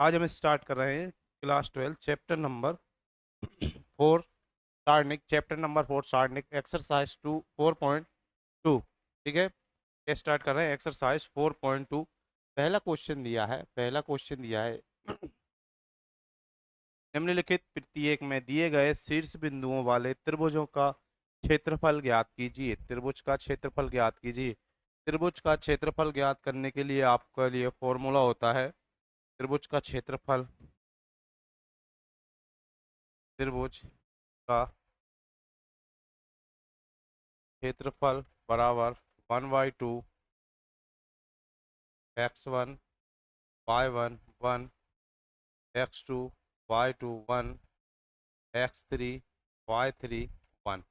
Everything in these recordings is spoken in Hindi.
आज हम स्टार्ट कर रहे हैं क्लास 12 चैप्टर नंबर 4 सारणिक, चैप्टर नंबर 4 सारणिक, एक्सरसाइज 4.2। ठीक है, ये स्टार्ट कर रहे हैं एक्सरसाइज 4.2। पहला क्वेश्चन दिया है निम्नलिखित प्रत्येक में दिए गए शीर्ष बिंदुओं वाले त्रिभुजों का क्षेत्रफल ज्ञात कीजिए। त्रिभुज का क्षेत्रफल ज्ञात कीजिए। त्रिभुज का क्षेत्रफल ज्ञात करने के लिए आपके लिए फॉर्मूला होता है त्रिभुज का क्षेत्रफल। त्रिभुज का क्षेत्रफल बराबर 1/2 x1 y1 1 x2 y2 1 x3 y3 1।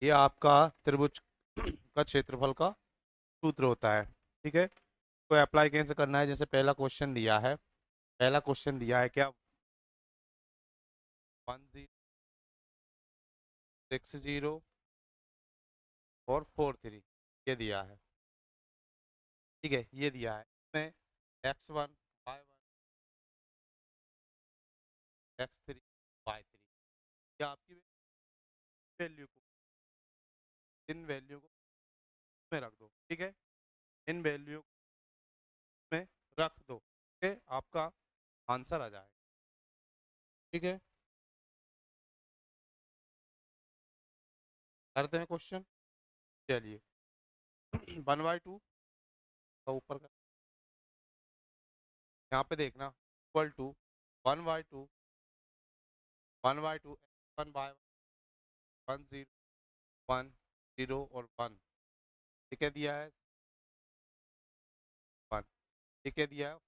ये आपका त्रिभुज का क्षेत्रफल का सूत्र होता है। ठीक है, तो अप्लाई कैसे करना है? जैसे पहला क्वेश्चन दिया है क्या, 1060 और 43 ये दिया है। ठीक है, ये दिया है इसमें x1 y1 x3 y3, ये आपकी वैल्यू को, इन वैल्यू को में रख दो। ठीक है, इन वैल्यू में रख दो, ठीक है, आपका आंसर आ जाएगा। ठीक है, करते हैं क्वेश्चन। चलिए 1/2 का ऊपर का यहाँ पे देखना, इक्वल टू 1/2 1/2 1/1 0 1 0 और 1। ठीक है, दिया है 1। ठीक है, दिया है,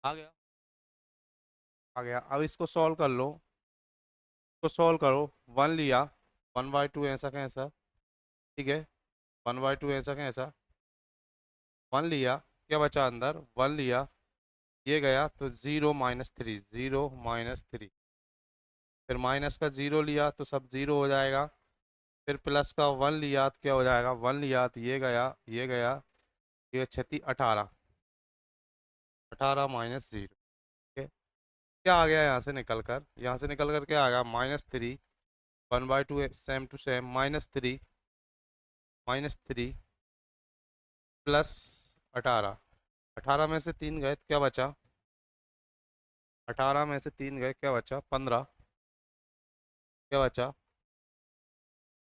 आ गया, आ गया। अब इसको सॉल्व कर लो, इसको सॉल्व करो। 1 लिया, 1/2 ऐसा कैसा, ठीक है, 1/2 ऐसा कैसा, 1 लिया, क्या बचा अंदर, 1 लिया, ये गया तो 0 - 3, 0 - 3, फिर माइनस का 0 लिया तो सब 0 हो जाएगा, फिर प्लस का 1 लिया तो क्या हो जाएगा, 1 लिया तो ये गया, ये गया, ये क्षति 18, 18 - 0। ठीक है, क्या आ गया यहाँ से निकल कर, यहाँ से निकल कर क्या आ गया, -3, 1/2 सेम टू सेम, -3 -3 प्लस 18, 18 में से 3 गए तो क्या बचा, 18 में से 3 गए क्या बचा, 15, क्या बचा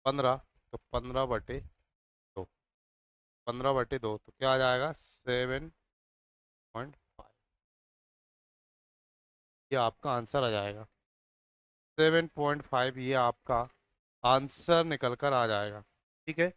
15, तो 15/2, 15/2 तो क्या आ जाएगा 7.5, ये आपका आंसर आ जाएगा। 7.5 ये आपका आंसर निकल कर आ जाएगा। ठीक है,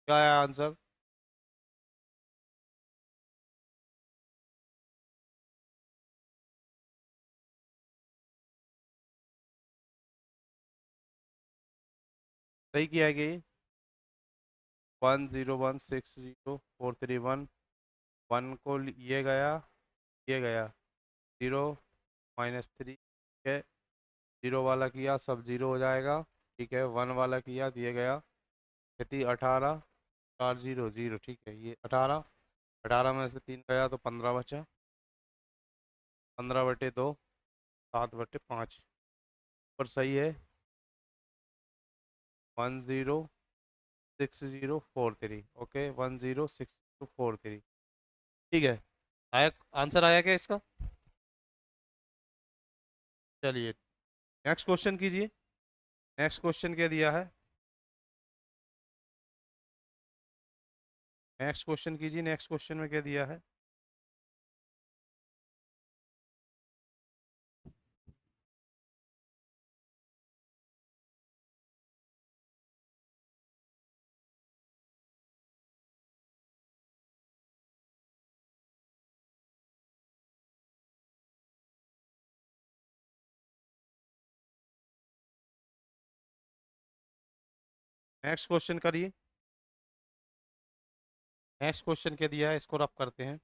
क्या है आंसर? सही किया है कि 1016043 1 को ये गया, ये गया 0 - 3 है, 0 वाला किया सब 0 हो जाएगा। ठीक है, 1 वाला किया दिए गया, खेती 18 4 0 0। ठीक है, ये 18, 18 में से 3 गया तो 15 बचा, 15/2 7/5, पर सही है 106043। ओके, 106043। ठीक है, आया आंसर, आया क्या इसका? चलिए नेक्स्ट क्वेश्चन कीजिए। नेक्स्ट क्वेश्चन क्या दिया है? नेक्स्ट क्वेश्चन कीजिए, नेक्स्ट क्वेश्चन में क्या दिया है? नेक्स्ट क्वेश्चन करिए। नेक्स्ट क्वेश्चन क्या दिया है, इसको रब करते हैं।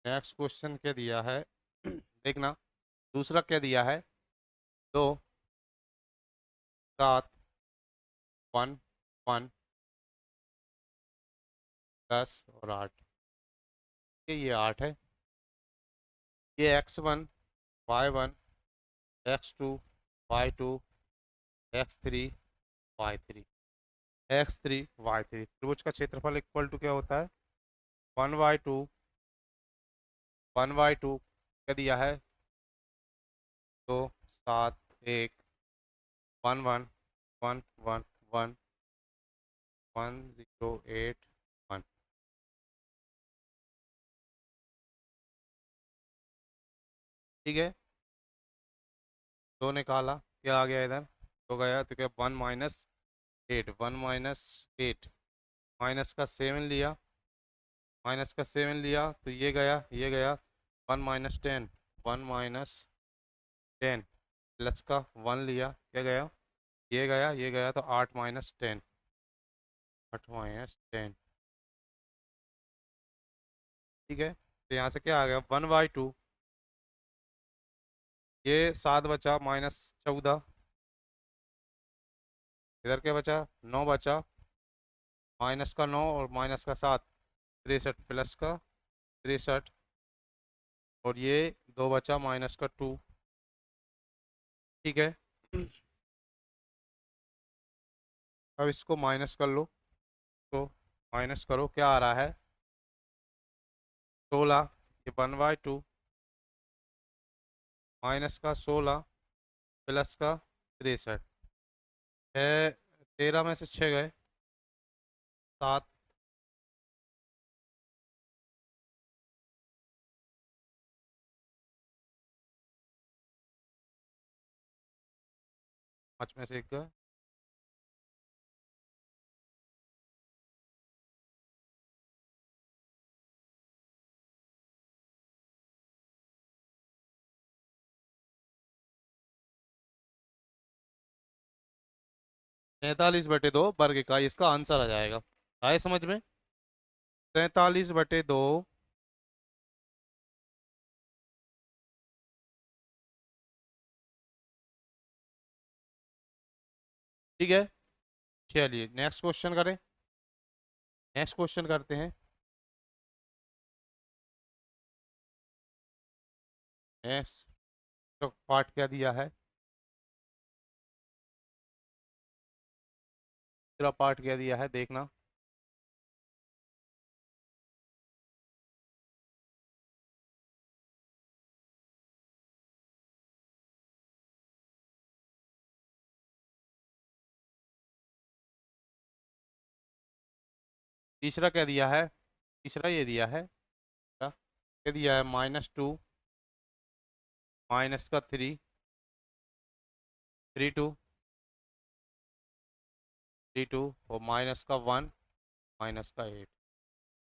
नेक्स्ट क्वेश्चन क्या दिया है देखना। दूसरा क्या दिया है, 2, 7, 1, 1, 10 और 8। ये 8 है। ये x1, y1, x2, y2, x3, y3, x3 y3। त्रिभुज का क्षेत्रफल इक्वल टू क्या होता है, 1/2, 1/2 क्या दिया है, 2, 7, 1, 1, 1, 1, 1, 1, 1, 0, 8, 1। ठीक है, 2 निकाला, क्या आ गया इधर, तो गया तो क्या 1 - 8, 1 - 8, माइनस का 7 लिया तो ये गया 1 - 10, 1 - 10, प्लस का 1 लिया, क्या गया, ये गया तो 8 - 10, 8 - 10। ठीक है, तो यहाँ से क्या आ गया, 1/2, ये 7 बचा, -14, इधर क्या बचा, 9 बचा, -9 और -7, 63, प्लस का 63, और ये 2 बचा, -2। ठीक है, अब इसको माइनस कर लो, तो माइनस करो, क्या आ रहा है, 16, ये 1/2, -16 प्लस का 63 है, 13 में से 6 गए, 7, 5 में से 1 गए, 43/2 वर्ग इकाई इसका आंसर आ जाएगा। आए समझ में, 43/2, ठीक है। चलिए नेक्स्ट क्वेश्चन करें, नेक्स्ट क्वेश्चन करते हैं। नेक्स्ट पार्ट क्या दिया है, तीसरा पार्ट क्या दिया है देखना। तीसरा क्या दिया है, तीसरा ये दिया है, क्या दिया है, -2, -3, 3 2, 3 2, और -1, -8।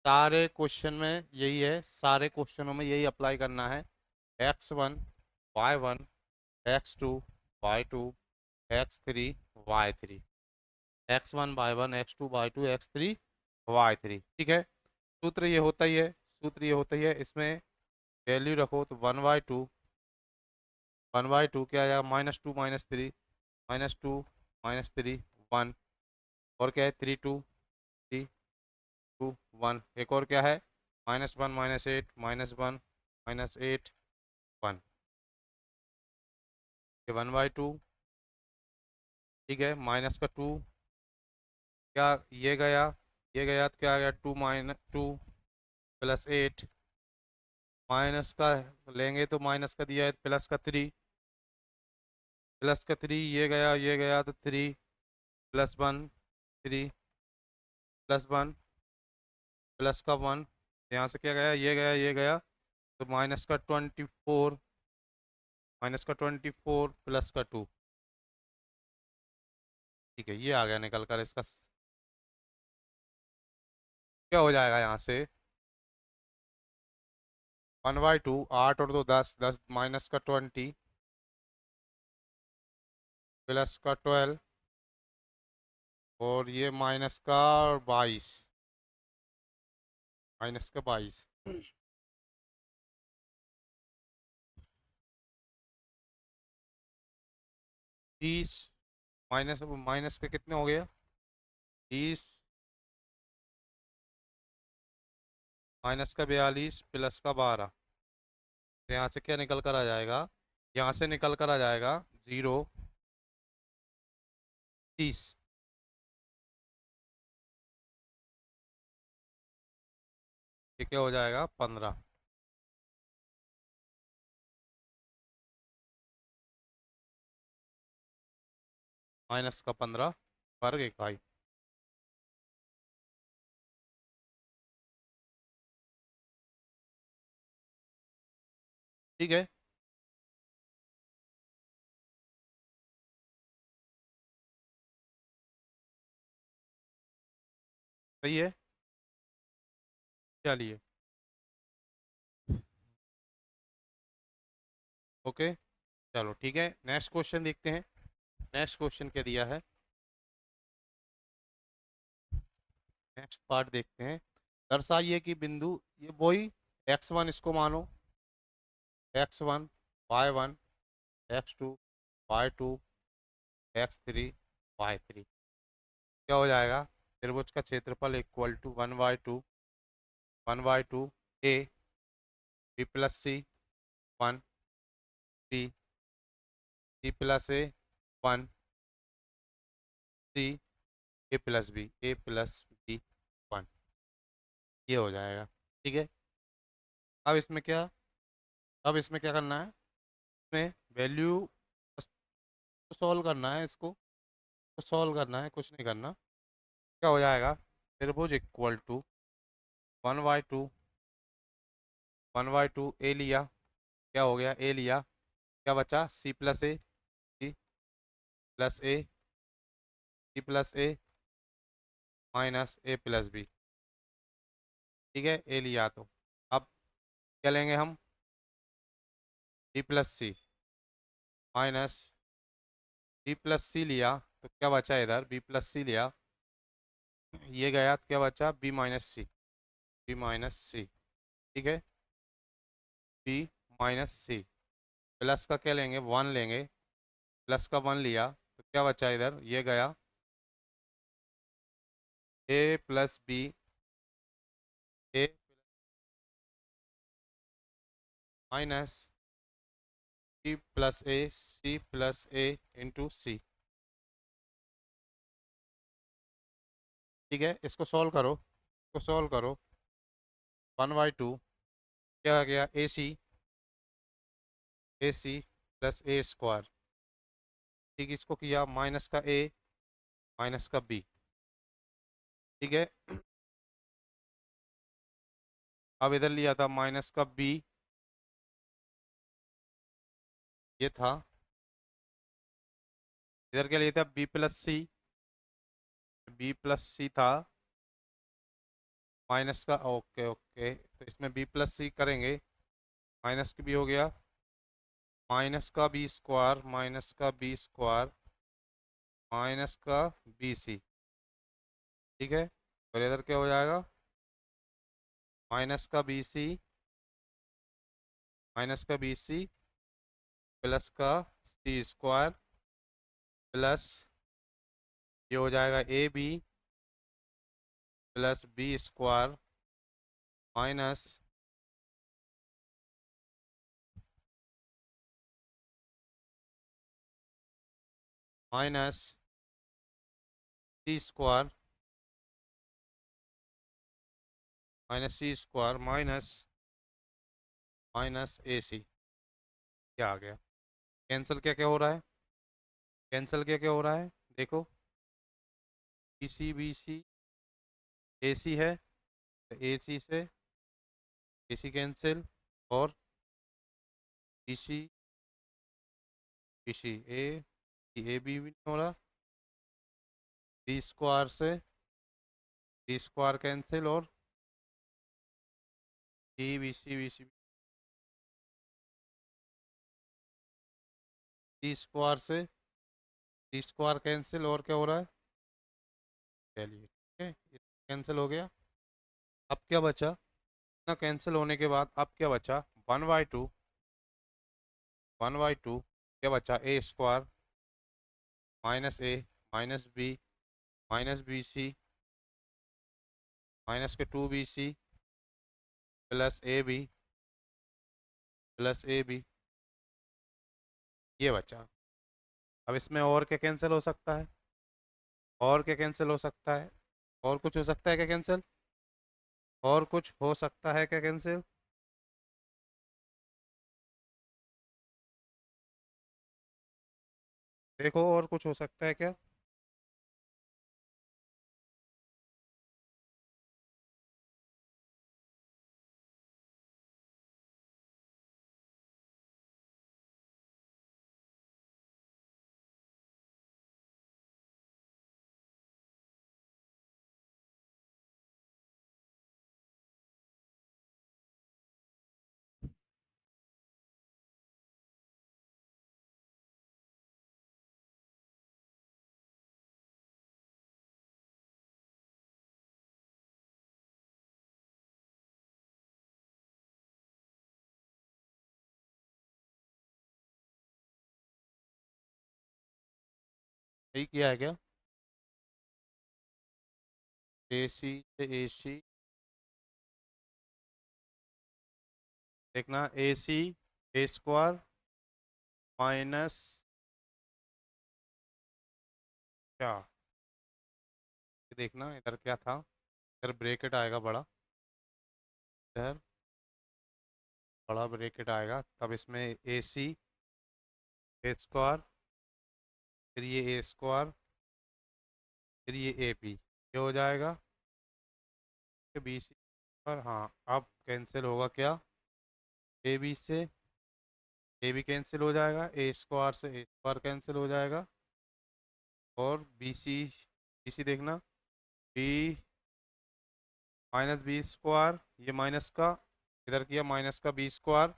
सारे क्वेश्चन में यही है, सारे क्वेश्चनों में यही अप्लाई करना है। x1, y1, x2, y2, x3, y3, x1 y1, x2 y2, x3 y3। ठीक है, सूत्र ये होता ही है, सूत्र ये होता ही है, इसमें वैल्यू रखो तो 1/2, 1/2 क्या आया, -2 - 3, -2 - 3, 1, और क्या है, 3 2, 3 2 1, एक और क्या है, -1 -8, -1 -8, 1, ये 1/2। ठीक है, -2 क्या, ये गया तो क्या आ गया, 2 प्लस 8, माइनस का लेंगे तो माइनस का दिया है, प्लस का 3, ये गया तो 3, +1, 3, +1, प्लस का 1, यहाँ से क्या गया, ये गया तो -का 24, +का 2। ठीक है, ये आ गया निकल कर, इसका क्या हो जाएगा यहाँ से, 1/2, 8 और 2 10, 10 माइनस का 20 प्लस का 12 और ये माइनस का 22, माइनस का 22। 30 माइनस, माइनस के कितने हो गया? 30 माइनस का 42 प्लस का 12। तो यहाँ से क्या निकल कर आ जाएगा? यहाँ से निकल कर आ जाएगा 0, 30। ये क्या हो जाएगा? 15। माइनस का 15 वर्ग इकाई। ठीक है। सही है। चलिए। ओके। चलो ठीक है, नेक्स्ट क्वेश्चन देखते हैं। नेक्स्ट क्वेश्चन क्या दिया है? नेक्स्ट पार्ट देखते हैं। दर्शाइए कि बिंदु, ये वही x1 इसको मानो, x1, y1, x2, y2, x3, y3। क्या हो जाएगा? त्रिभुज का क्षेत्रफल equal to 1/2, 1/2 a, b plus C 1, b, c plus a 1, C, a plus B, a plus B 1। ये हो जाएगा। ठीक है। अब इसमें क्या, अब इसमें क्या करना है? इसमें वैल्यू सॉल्व करना है, इसको सॉल्व करना है, कुछ नहीं करना। क्या हो जाएगा? त्रिभुज इक्वल टू 1/2, 1/2 ए लिया, क्या हो गया? ए लिया, क्या बचा? सी प्लस ए, सी प्लस ए, सी प्लस ए माइनस ए प्लस बी। ठीक है, ए लिया तो अब क्या लेंगे हम? बी प्लस सी माइनस, बी प्लस सी लिया तो क्या बचा इधर? बी प्लस सी लिया, ये गया तो क्या बचा? बी माइनस सी, बी माइनस सी। ठीक है, बी माइनस सी प्लस का क्या लेंगे? 1 लेंगे, प्लस का 1 लिया तो क्या बचा इधर? ये गया ए प्लस बी, ए माइनस सी प्लस ए, सी प्लस ए इंटू सी। ठीक है, इसको सॉल्व करो, इसको सॉल्व करो। 1/2 क्या आ गया? ए सी प्लस ए स्क्वायर। ठीक, इसको किया माइनस का ए माइनस का बी। ठीक है, अब इधर लिया था माइनस का बी, ये था। इधर क्या लिया था? बी प्लस सी, बी प्लस सी था माइनस का। ओके ओके, तो इसमें बी प्लस सी करेंगे, माइनस की भी हो गया, माइनस का बी स्क्वायर, माइनस का बी स्क्वायर माइनस का बी सी। ठीक है, और इधर क्या हो जाएगा? माइनस का बी सी, माइनस का बी सी प्लस का सी स्क्वायर प्लस, ये हो जाएगा A B plus B square minus minus C square, minus C square minus minus A C. क्या आ गया? कैंसिल क्या क्या हो रहा है? कैंसिल क्या क्या हो रहा है? देखो, बी सी, बी सी, ए सी है, तो ए सी से ए सी कैंसिल, और B C, B C A, A B भी नहीं हो रहा, बी स्क्वायर से बी स्क्वायर कैंसिल, और B B C, B C T square से टी स्क्वायर कैंसिल, और क्या हो रहा है? चलिए ठीक है, कैंसिल हो गया। अब क्या बचा? इतना कैंसिल होने के बाद अब क्या बचा? 1/2, 1/2 क्या बचा? A square minus A minus B minus B C minus के 2bc plus A B plus A B, ये बचा। अब इसमें और क्या कैंसिल हो सकता है? और क्या कैंसिल हो सकता है? और कुछ हो सकता है क्या कैंसिल? और कुछ हो सकता है क्या कैंसिल? देखो और कुछ हो सकता है क्या? यही किया है क्या? ए सी से ए सी, देखना ए सी ए स्क्वायर माइनस क्या, ये देखना इधर क्या था, इधर ब्रेकेट आएगा बड़ा, इधर बड़ा ब्रेकेट आएगा, तब इसमें ए सी ए स्क्वायर, फिर ये ए स्क्वायर, फिर ये ए पी, ये हो जाएगा बी सी पर। हाँ, अब कैंसिल होगा क्या? ए बी से ए बी कैंसिल हो जाएगा, ए स्क्वायर से ए स्क्वायर कैंसिल हो जाएगा, और बी सी देखना, बी माइनस बी स्क्वायर, ये माइनस का इधर किया माइनस का बी स्क्वायर,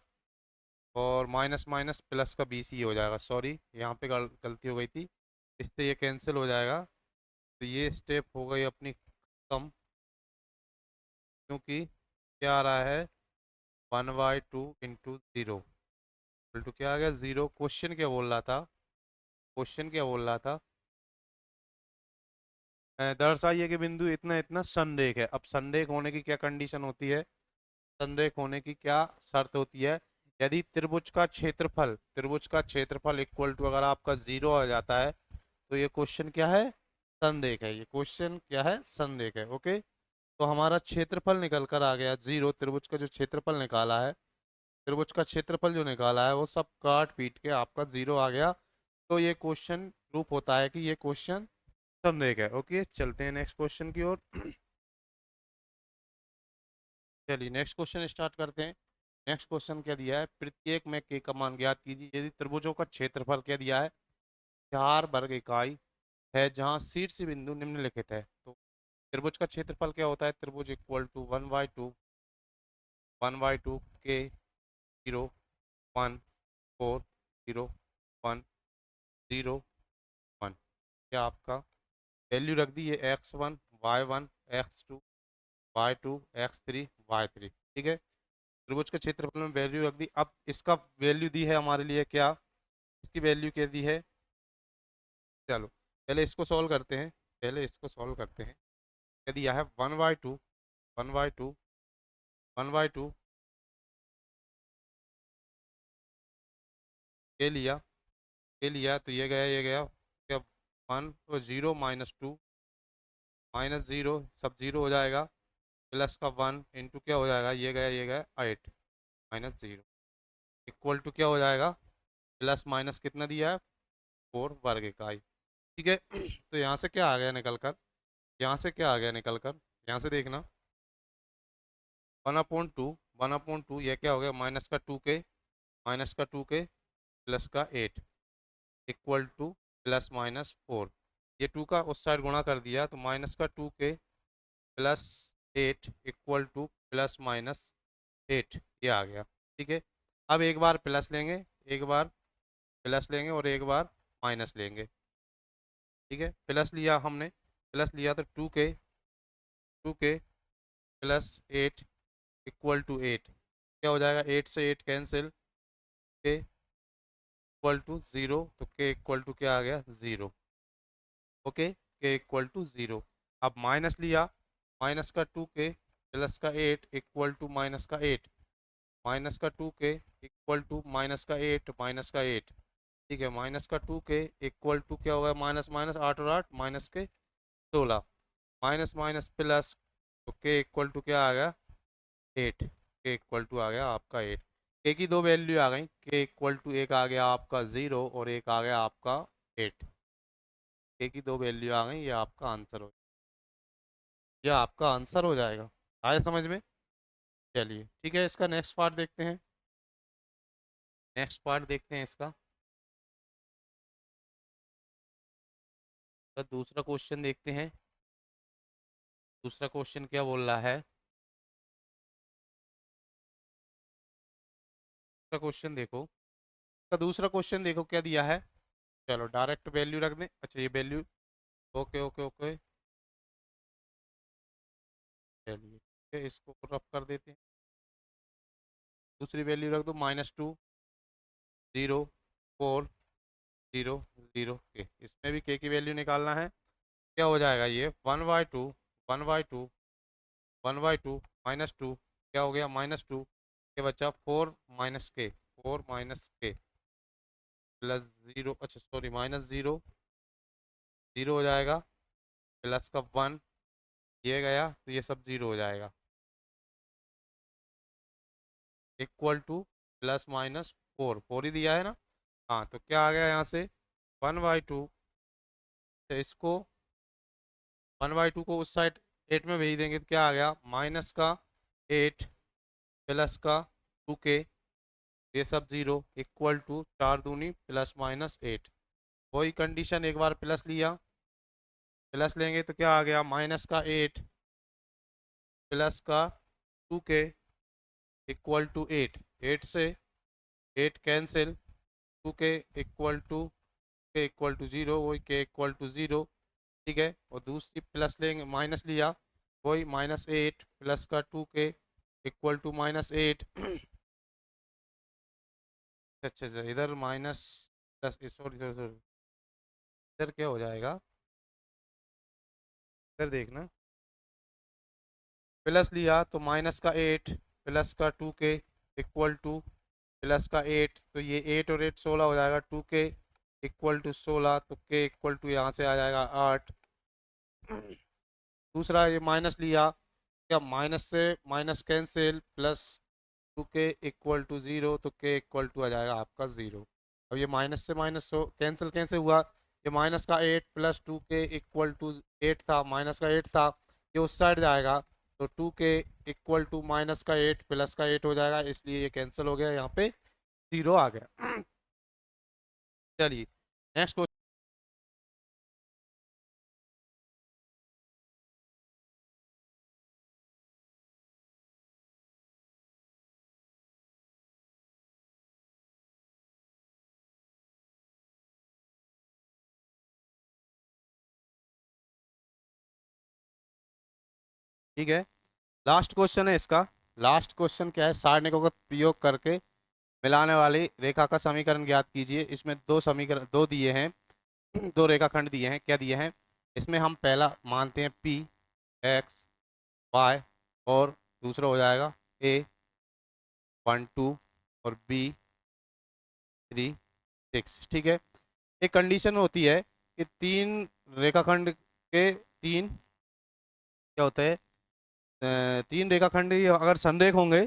और माइनस माइनस प्लस का बी सी हो जाएगा। सॉरी, यहाँ पे गलती हो गई थी, इससे ये कैंसिल हो जाएगा। तो ये स्टेप हो गई अपनी खत्म, क्योंकि क्या आ रहा है? 1/2 × 0 टू क्या आ गया? 0। क्वेश्चन क्या बोल रहा था? क्वेश्चन क्या बोल रहा था? दर्शाइए कि बिंदु इतना इतना संरेख है। अब संरेख होने की क्या कंडीशन होती है? संरेख होने की क्या शर्त होती है? यदि त्रिभुज का क्षेत्रफल इक्वल टू अगर आपका 0 आ जाता है, तो ये क्वेश्चन क्या है? संरेख है। ये क्वेश्चन क्या है? संरेख है। ओके, तो हमारा क्षेत्रफल निकल कर आ गया 0। त्रिभुज का जो क्षेत्रफल निकाला है, त्रिभुज का क्षेत्रफल जो निकाला है वो सब काट पीट के आपका 0 आ गया। तो ये क्वेश्चन प्रूफ होता है कि ये क्वेश्चन संरेख है। ओके, चलते हैं नेक्स्ट क्वेश्चन की ओर। चलिए नेक्स्ट क्वेश्चन स्टार्ट करते हैं। नेक्स्ट क्वेश्चन क्या दिया है? प्रत्येक में के का मान ज्ञात कीजिए यदि त्रिभुजों का क्षेत्रफल क्या दिया है? 4 वर्ग इकाई है जहां शीर्ष बिंदु निम्नलिखित है। तो त्रिभुज का क्षेत्रफल क्या होता है? त्रिभुज इक्वल टू 1/2 के 0 1 4 0 1 0 1। क्या आपका वैल्यू रख दी है? x1 y1 x2 y2 x3 y3। ठीक है, त्रिभुज के क्षेत्रफल में वैल्यू रख दी। अब इसका वैल्यू दी है हमारे लिए क्या? इसकी वैल्यू क्या दी है? चलो पहले इसको सॉल्व करते हैं, पहले इसको सॉल्व करते हैं। क्या दिया है? 1/2 1/2 1/2 के लिया तो ये गया क्या? 1 और 0 - 2 -0, सब 0 हो जाएगा, प्लस का 1 इंटू क्या हो जाएगा? ये गया 8 -0 इक्वल टू क्या हो जाएगा? प्लस माइनस कितना दिया है? 4 वर्ग इकाई। ठीक है, तो यहाँ से क्या आ गया निकल कर? यहाँ से क्या आ गया निकल कर? यहाँ से देखना, 1/2 1/2 ये क्या हो गया? माइनस का 2 के प्लस का 8 इक्वल टू +-4। ये 2 का उस साइड गुणा कर दिया, तो -का 2 के प्लस 8 इक्वल टू +-8 ये आ गया। ठीक है, अब एक बार प्लस लेंगे, एक बार प्लस लेंगे और एक बार माइनस लेंगे। ठीक है, प्लस लिया हमने, प्लस लिया तो 2k प्लस 8 इक्वल टू 8, क्या हो जाएगा, 8 से 8 कैंसिल, के इक्वल टू 0, तो के इक्वल टू क्या आ गया, 0। ओके, के इक्वल टू 0। अब माइनस लिया, माइनस का 2k प्लस का 8 इक्वल टू माइनस का 8, माइनस का 2k इक्वल टू माइनस का 8 माइनस का 8। ठीक है, माइनस का 2k इक्वल टू क्या होगा, माइनस माइनस 8 और 8 माइनस के 16, माइनस माइनस प्लस, तो के इक्वल टू क्या आ गया, 8। के इक्वल टू आ गया आपका 8। के की दो वैल्यू आ गई, के इक्वल टू एक आ गया आपका 0 और एक आ गया आपका 8। के की दो वैल्यू आ गई, ये आपका आंसर हो, ये आपका आंसर हो जाएगा। आया समझ में? चलिए ठीक है, इसका नेक्स्ट पार्ट देखते हैं, नेक्स्ट पार्ट देखते हैं इसका। तो दूसरा क्वेश्चन देखते हैं, दूसरा क्वेश्चन क्या बोल रहा है। दूसरा क्वेश्चन देखो, इसका दूसरा क्वेश्चन देखो क्या दिया है। चलो डायरेक्ट वैल्यू रख दें, अच्छा ये वैल्यू, ओके ओके ओके, चलिए ठीक है, इसको रफ कर देते हैं। दूसरी वैल्यू रख दो, -2 0 4 0 0 के, इसमें भी के की वैल्यू निकालना है। क्या हो जाएगा ये, 1/2 1/2 1/2 -2, क्या हो गया, -2 के बच्चा 4 माइनस के, 4 माइनस के प्लस 0, अच्छा सॉरी -0, 0 हो जाएगा, प्लस का 1, ये गया तो ये सब 0 हो जाएगा, इक्वल टू प्लस माइनस 4, 4 ही दिया है ना। हाँ तो क्या आ गया यहाँ से, 1/2, तो इसको 1/2 को उस साइड 8 में भेज देंगे तो क्या आ गया, माइनस का 8 प्लस का 2k, ये सब 0, इक्वल टू 4 दूनी प्लस माइनस 8। वही कंडीशन, एक बार प्लस लिया, प्लस लेंगे तो क्या आ गया, माइनस का 8 प्लस का 2k इक्वल टू 8, 8 से 8 कैंसिल, 2k इक्वल टू, के इक्वल टू 0, वही के इक्वल टू 0। ठीक है, और दूसरी प्लस लेंगे, माइनस लिया, वही -8 प्लस का 2k इक्वल टू -8। अच्छा अच्छा, इधर minus plus, sorry sorry sorry, इधर क्या हो जाएगा, इधर देखना, प्लस लिया तो माइनस का 8 प्लस का 2k इक्वल टू प्लस का 8, तो ये 8 और 8 16 हो जाएगा, 2k इक्वल टू 16, तो k इक्वल टू यहाँ से आ जाएगा 8। दूसरा ये माइनस लिया, क्या माइनस से minus cancel, plus 2k equal to 0, तो k इक्वल टू आ जाएगा आपका 0। अब ये माइनस से माइनस कैंसिल कैसे हुआ, ये माइनस का 8 प्लस 2k इक्वल टू 8 था, माइनस का 8 था, ये उस साइड जाएगा, तो 2k इक्वल टू माइनस का 8 प्लस का 8 हो जाएगा, इसलिए ये कैंसिल हो गया, यहाँ पे 0 आ गया। चलिए नेक्स्ट क्वेश्चन, ठीक है, लास्ट क्वेश्चन है इसका। लास्ट क्वेश्चन क्या है, सारणिकों का प्रयोग करके मिलाने वाली रेखा का समीकरण ज्ञात कीजिए। इसमें दो समीकरण, दो दिए हैं, दो रेखाखंड दिए हैं, क्या दिए हैं, इसमें हम पहला मानते हैं P x y, और दूसरा हो जाएगा A 1 2 और B 3 6। ठीक है, एक कंडीशन होती है कि तीन रेखाखंड के तीन, क्या होता है, तीन रेखाखंड ही अगर संरेख होंगे,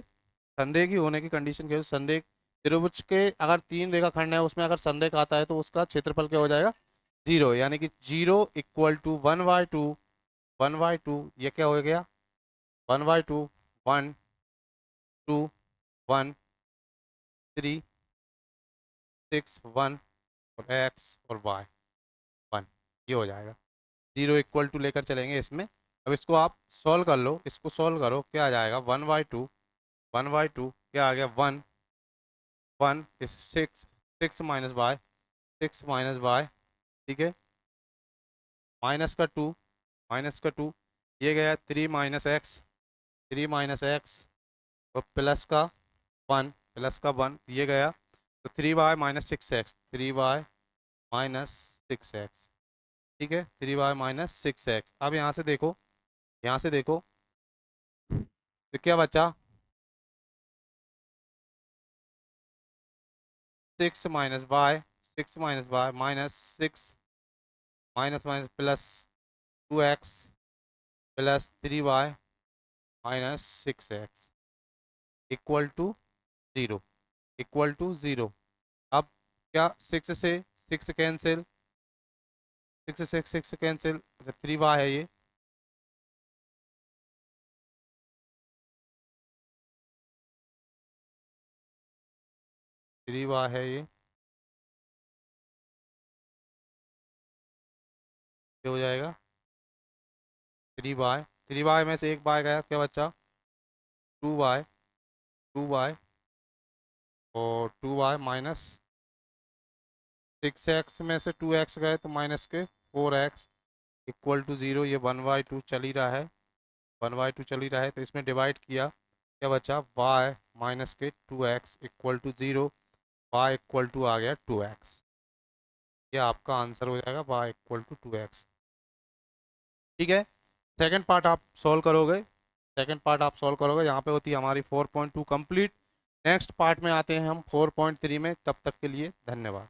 संरेख ही होने की कंडीशन क्या है, संरेख त्रिभुज के अगर तीन रेखाखंड है उसमें अगर संरेख आता है तो उसका क्षेत्रफल क्या हो जाएगा, 0, यानी कि 0 इक्वल टू 1/2, 1/2 ये क्या हो गया, 1/2 1 2 1 3 6 1 और x और y 1, ये हो जाएगा। 0 इक्वल टू लेकर चलेंगे इसमें। अब इसको आप सॉल्व कर लो, इसको सॉल्व करो, क्या आ जाएगा, 1/2, 1/2 क्या आ गया, 1 1 6 6 माइनस y 6 माइनस वाई, ठीक है, -2 ये गया 3 माइनस एक्स, 3 माइनस एक्स और प्लस का 1 ये गया, तो 3y - 6x, 3y - 6x, ठीक है, 3y - 6x। अब यहाँ से देखो, यहाँ से देखो तो क्या बचा, 6 - y -6 +2x plus 3y - 6x equal to 0, equal to 0। अब क्या, 6 कैंसिल, 6 कैंसिल, 3y है ये, 3y है ये हो जाएगा 3y, 3y में से एक बाय गया, क्या बचा, 2y, 2y और 2y - 6x में से 2x गए तो माइनस के 4x इक्वल टू 0। ये 1/2 चल ही रहा है, 1/2 चल ही रहा है, तो इसमें डिवाइड किया, क्या बचा, y - 2x equal to 0, y equal to आ गया 2x। ये आपका आंसर हो जाएगा, y इक्वल टू 2x, ठीक है। सेकंड पार्ट आप सॉल्व करोगे, सेकंड पार्ट आप सॉल्व करोगे, यहाँ पे होती है हमारी 4.2 कंप्लीट। नेक्स्ट पार्ट में आते हैं हम 4.3 में, तब तक के लिए धन्यवाद।